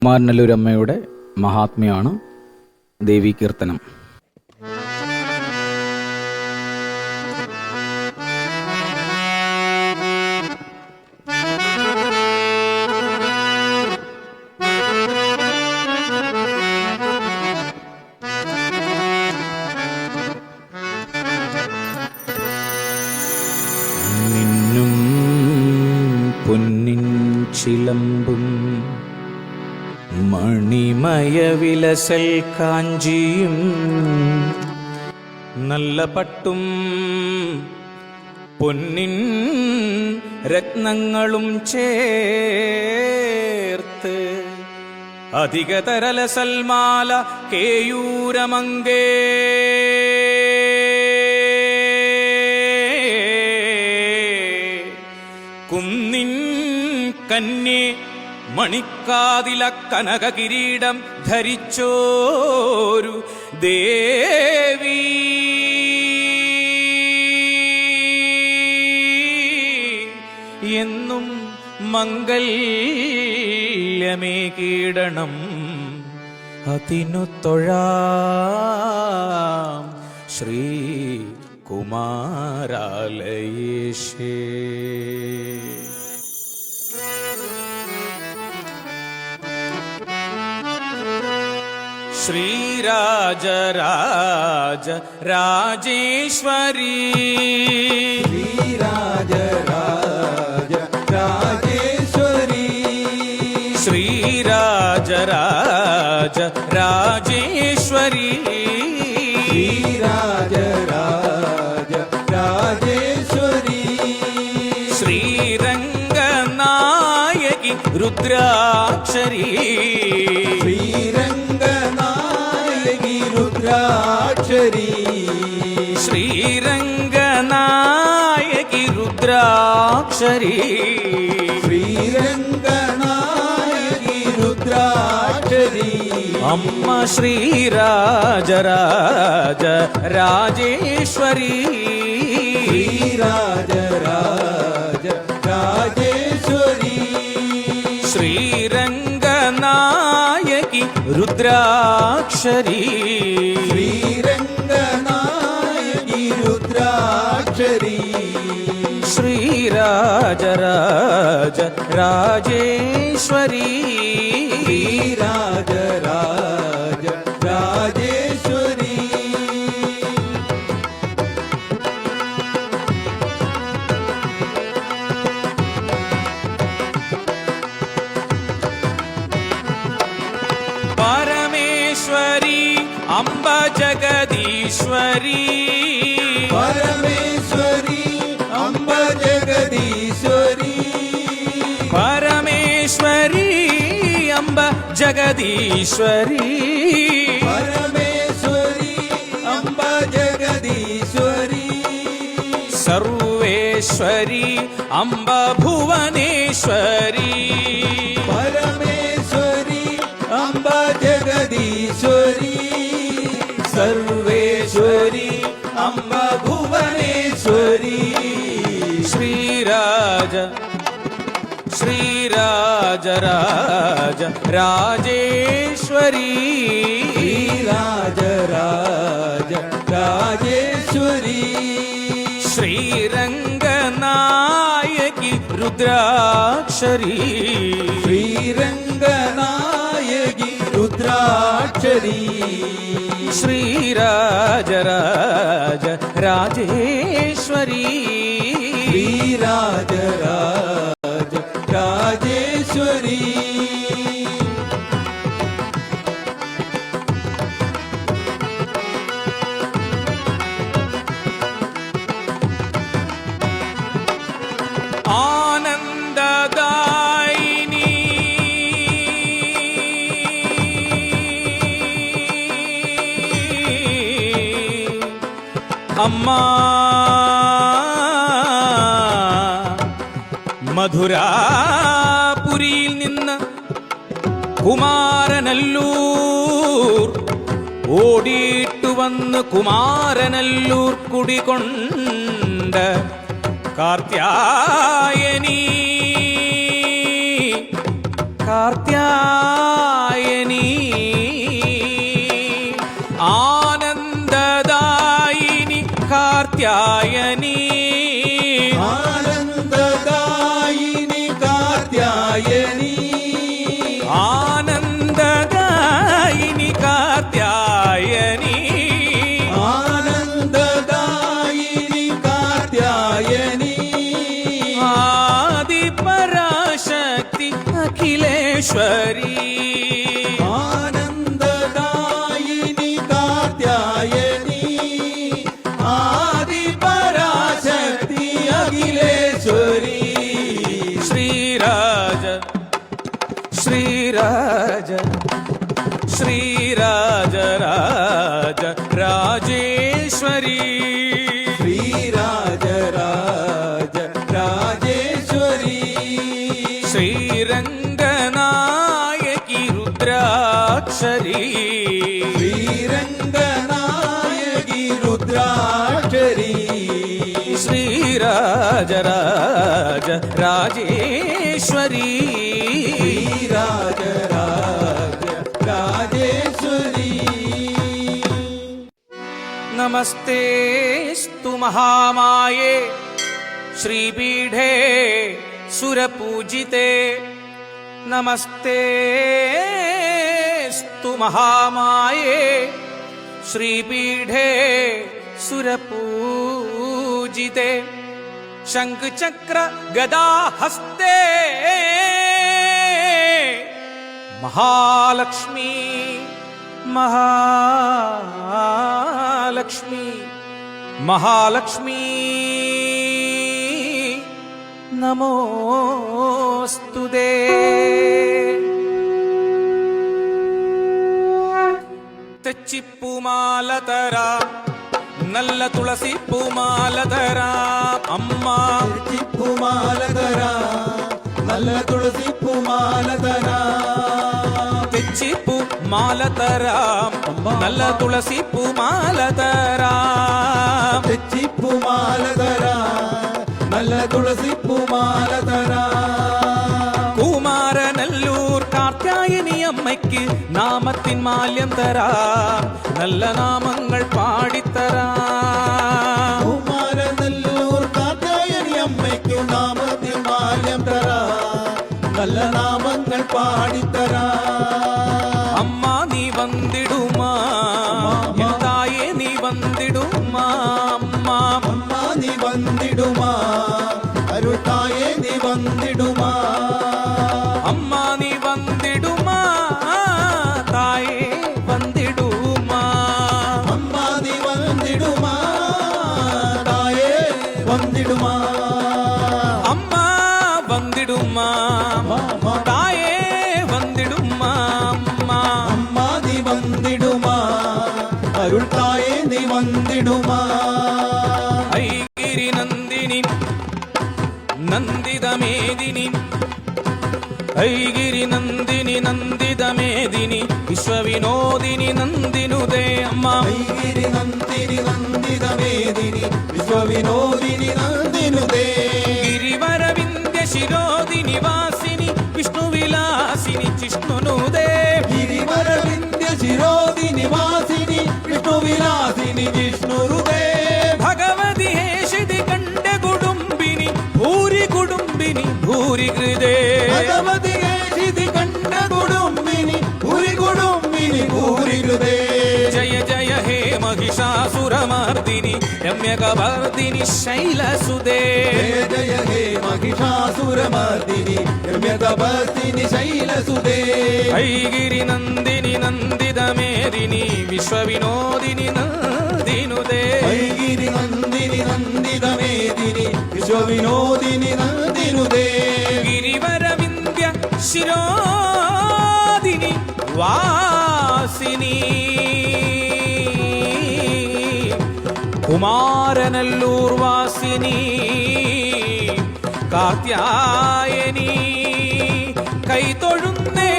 കുമാരനല്ലൂരമ്മയുടെ മഹാത്മ്യമാണ് ദേവീകീർത്തനം. മിന്നും പൊന്നിൻ ചിലമ്പും മണിമയ വിലസൽ കാഞ്ചിയും നല്ല പട്ടും പൊന്നിൻ രത്നങ്ങളും ചേർത്ത് അധിക തരല സൽമാല കേയൂരമങ്കേ കുന്നിൻ കന്യേ മണിക്കാതില കനക കിരീടം ധരിച്ചോരു ദേവി എന്നും മംഗല്യമേ കീടണം അതിനു തൊഴാം ശ്രീ കുമാരാലയേശേ. ശ്രീരാജരാജ രാജേശ്വരി ശ്രീരാജരാജ രാജേശ്വരി ശ്രീരാജരാജ രാജേശ്വരി ശ്രീരാജരാജ രാജേശ്വരി ശ്രീരംഗനായകി രുദ്രാക്ഷരി രുദ്രാക്ഷരി ശ്രീരംഗനായകി രുദ്രാക്ഷരി ശ്രീരംഗനായകി രുദ്രാക്ഷരി അമ്മ ശ്രീരാജരാജ രാജേശ്വരി ശ്രീരാജരാജ രാജേശ്വരി ശ്രീരംഗനായകി രുദ്രാക്ഷരി ശ്രീരംഗനായകി രുദ്രാക്ഷരി ശ്രീരാജരാജ രാജേശ്വരി ശ്രീരാജരാജ രാജേശ്വരി പരമേശ്വരി അംബ ജഗദീശ്വരി പരമേശ്വരി അംബ ജഗദീശ്വരി പരമേശ്വരി അംബ ജഗദീശ്വരി പരമേശ്വരി അംബ ജഗദീശ്വരി സർവേശ്വരി അംബ ഭുവനേശ്വരി പരമേശ്വരി അംബ ജഗദീശ്വരി സർവേശ്വരി അംബ ഭുവനേശ്വരി ശ്രീരാജ ശ്രീരാജരാജ രാജേശ്വരി ശ്രീരാജരാജ രാജേശ്വരി ശ്രീരംഗനായകി രുദ്രാക്ഷരി ശ്രീരംഗനായകി രുദ്രാക്ഷരി ശ്രീരാജരാജ രാജേശ്വരി ശ്രീരാജരാജ രാജേശ്വരി ആനന്ദദായിനി അമ്മ മധുരാപുരിയിൽ നിന്ന് കുമാരനല്ലൂർ ഓടിയിട്ടു വന്ന് കുമാരനല്ലൂർ കുടികൊണ്ട് കാർത്യായനി കാർത്യായനി ശ്രീരാജരാജ രാജേശ്വരി ശ്രീരാജരാജ രാജേശ്വരി ശ്രീരംഗനായകി രുദ്രാക്ഷരി ശ്രീരംഗനായകി രുദ്രാക്ഷരി ശ്രീരാജരാജ രാജേശ്വരി ശ്രീരാജരാജ രാജേശ്വരി നമസ്തേസ്തു മഹാമായേ ശ്രീപീഠേ സുരപൂജിതേ നമസ്തേസ്തു മഹാമായേ ശ്രീപീഠേ സുരപൂജിതേ ശംഖചക്ര ഗദാഹസ്തേ മഹാലക്ഷ്മി മഹാലക്ഷ്മി മഹാലക്ഷ്മി നമോസ്തുതേ തെച്ചിപ്പൂമാലതര നല്ല തുളസി പൂമാലതര അമ്മ തെച്ചിപ്പൂമാലതര നല്ല തുളസി പൂമാലതര തെച്ചിപ്പൂ മാലതരാം നല്ല തുളസി പൂമാലതരാം തെച്ചിപ്പൂമാലതര നല്ല തുളസി പൂമാലതര കുമാരനല്ലൂർ കാർത്യായനി അമ്മയ്ക്ക് നാമത്തിൻ മാല്യം തരാം നല്ല നാമങ്ങൾ പാടിത്തരാം കുമാരനല്ലൂർ കാർത്യായനി അമ്മയ്ക്കു നാമത്തിൽ മാല്യം തരാ നല്ല നാമങ്ങൾ പാടിത്തരാ അമ്മ നീ വന്നിടുമാ എൻ തായേ നീ വന്നിടുമാ അമ്മ അമ്മ നീ വന്നിടുമാ അരുട്ടായേ നീ വന്നിടുമാ അമ്മ നീ വന്നിടുമാ തായേ വന്നിടുമാ അമ്മ നീ വന്നിടുമാ തായേ വന്നിടുമാ അമ്മ വന്നിടുമാ തായേ വന്നിടുമാ അമ്മ അമ്മ നീ വന്നിടുമാ അരുട്ടായേ നീ വന്നിടുമാ ഐഗിരി നന്ദിനി നന്ദിതമേദിനി ഐഗിരി നന്ദിനി നന്ദിതമേദിനി വിശ്വവിനോദിനി നന്ദിനുദേ അമ്മ ഐഗിരി നന്ദിനി നന്ദിതമേദിനി വിശ്വവിനോദിനി നന്ദിനുദേ ഗിരിവരവിന്ധ്യ ശിരോദിനി വാസിനി വിഷ്ണുവിലാസിനി ജിഷ്ണുനുദേ ഗിരിവരവിന്ധ്യ ശിരോദിനി വാസിനി വിഷ്ണുവിലാസിനി ജിഷ്ണുരുദേ ഭഗവതി ഹേഷിതി കണ്ട കുടുംബിനി ഭൂരി കുടുംബിനി ഭൂരി ഹൃദേ ഭഗവതി ഏഷിതി കണ്ട കുടുംബിനി ഭൂരി കുടുംബിനി ഭൂരി ഹൃദേ ജയ ജയ ഹേ മഹിഷാസുരമർദിനി രമ്യകവർദിനി ശൈലസുദേ ജയ ജയ ഹേ മഹിഷാസുരമർദിനി രമ്യതപർദിനി ശൈലസുദേ ഐഗിരി നന്ദിനി നന്ദിതമേദിനി വിശ്വവിനോദിനി നന്ദിനുദേ ഐഗിരി നന്ദിനി നന്ദിതമേദിനി വിശ്വവിനോദിനി നന്ദിനുദേ ഗിരിവരവിന്ധ്യ ശിരോദിനി വാസിനി കുമാരനല്ലൂർ വാസിനി കാർത്യായനി കൈതൊഴുന്നേ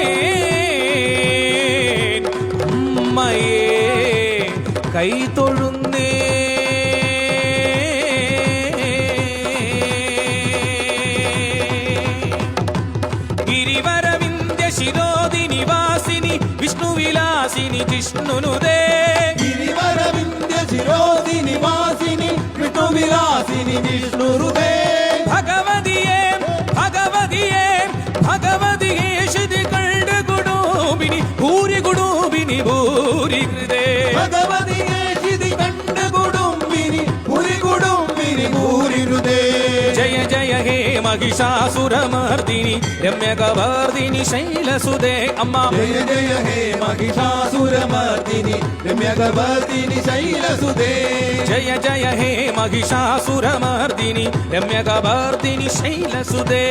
അമ്മയെ കൈതൊഴുന്നേ ഗിരിവരവിന്ധ്യ ശിരോദിനി വാസിനി വിഷ്ണുവിലാസിനി ജിഷ്ണുനുദേ ഗിരിവരവിന്ധ്യ ശിരോദിനി വാസിനി വിഷ്ണുവിലാസിനി വിഷ്ണുരുദേ ഭഗവതിയേ ഭഗവതിയേ ഭഗവതിയേ ശ്രുതി കണ്ട കുടുംബിനി ഭൂരി കുടുംബിനി ഭൂരി ഹൃദേ ഭഗവതി ഏഷിതി കണ്ട കുടുംബിനി ഭൂരി കുടുംബിനി ഭൂരി ഹൃദേ ജയ ജയ ഹേ മഹിഷാസുരമർദിനി ഗുണോപിനി രമ്യകവർദിനി ശൈലസുതേ അമ്മ ജയ ജയ ഹേ മഹിഷാസുരമർദിനി രമ്യകവർദിനി ശൈലസുതേ ജയ ജയ ഹേ മഹിഷാസുരമർദിനി രമ്യകവർദിനി ശൈലസുതേ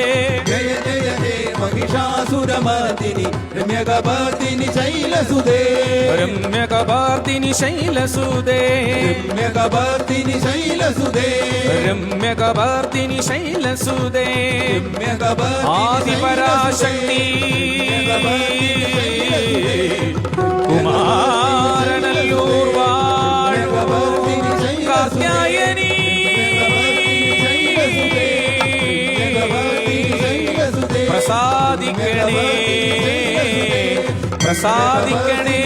ജയ ജയ ഹേ മഹിഷാസുരമർദിനി രമ്യകവർദിനി ശൈലസുതേ രമ്യകവർദിനി ശൈലസുതേ രമ്യകവർദിനി ശൈലസുതേ രമ്യകവർദിനി ശൈലസുതേ രമ്യകവർദിനി ആദിപരാശക്തി കുമാരനല്ലൂർവാൾ കാർത്യായനി പ്രസാദിക്കണേ പ്രസാദിക്കണേ